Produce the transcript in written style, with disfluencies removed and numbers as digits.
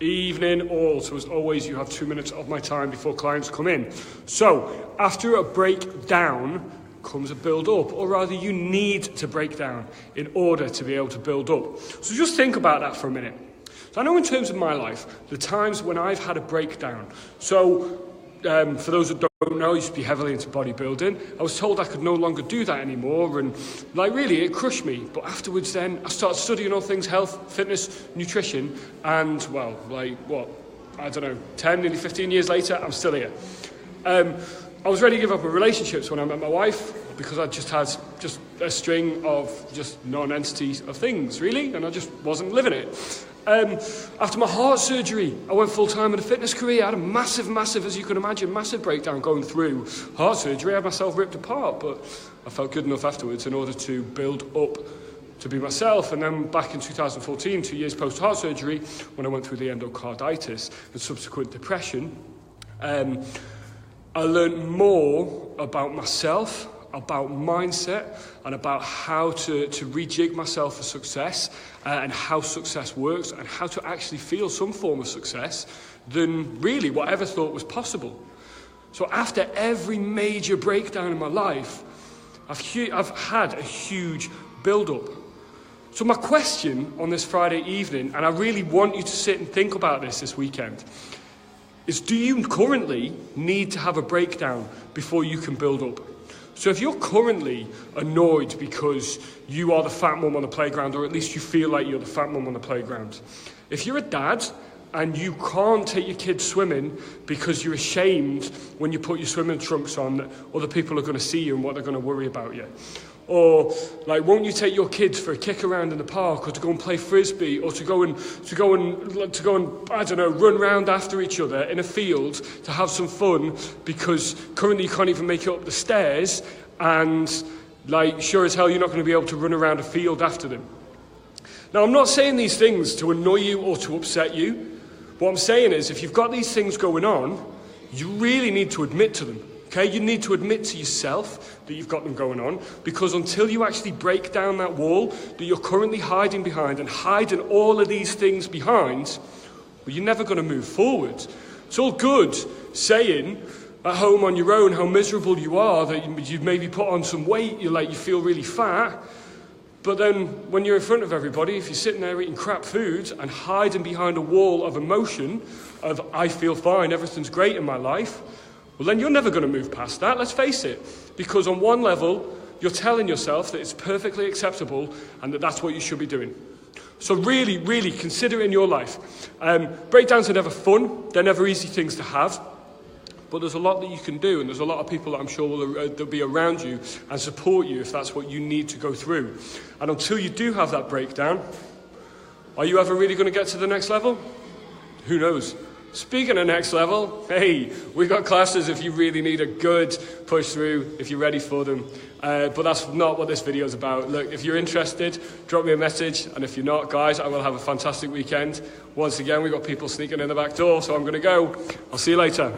Evening all. So as always, you have 2 minutes of my time before clients come in. So after a breakdown comes a build up, or rather you need to break down in order to be able to build up. So just think about that for a minute. So I know in terms of my life, the times when I've had a breakdown. So for those that don't know, I used to be heavily into bodybuilding. I was told I could no longer do that anymore, and really it crushed me. But afterwards then, I started studying all things health, fitness, nutrition, and 10, nearly 15 years later, I'm still here. I was ready to give up on relationships when I met my wife, because I just had a string of just non-entities of things, really, and I just wasn't living it. After my heart surgery, I went full-time in a fitness career. I had a massive, as you can imagine, massive breakdown going through heart surgery. I had myself ripped apart, but I felt good enough afterwards in order to build up to be myself. And then back in 2014, 2 years post-heart surgery, when I went through the endocarditis and subsequent depression, I learned more about myself, about mindset, and about how to rejig myself for success, and how success works, and how to actually feel some form of success than really what I ever thought was possible. So after every major breakdown in my life, I've had a huge build-up. So my question on this Friday evening, and I really want you to sit and think about this weekend, is do you currently need to have a breakdown before you can build up? So if you're currently annoyed because you are the fat mum on the playground, or at least you feel like you're the fat mum on the playground, if you're a dad and you can't take your kids swimming because you're ashamed when you put your swimming trunks on that other people are going to see you and what they're going to worry about you, or won't you take your kids for a kick around in the park, or to go and play frisbee, or to go and I don't know, run around after each other in a field to have some fun because currently you can't even make it up the stairs, and sure as hell you're not going to be able to run around a field after them. Now, I'm not saying these things to annoy you or to upset you. What I'm saying is, if you've got these things going on, you really need to admit to them. Okay, you need to admit to yourself that you've got them going on, because until you actually break down that wall that you're currently hiding behind and hiding all of these things behind, well, you're never going to move forward. It's all good saying at home on your own how miserable you are, that you've maybe put on some weight, you feel really fat, but then when you're in front of everybody, if you're sitting there eating crap food and hiding behind a wall of emotion of I feel fine, everything's great in my life, well, then you're never going to move past that, let's face it. Because on one level, you're telling yourself that it's perfectly acceptable and that that's what you should be doing. So really, really consider in your life. Breakdowns are never fun. They're never easy things to have. But there's a lot that you can do, and there's a lot of people that I'm sure will be around you and support you if that's what you need to go through. And until you do have that breakdown, are you ever really going to get to the next level? Who knows? Speaking of next level, hey, we've got classes if you really need a good push through, if you're ready for them. But that's not what this video is about. Look, if you're interested, drop me a message. And if you're not, guys, I will have a fantastic weekend. Once again, we've got people sneaking in the back door, so I'm going to go. I'll see you later.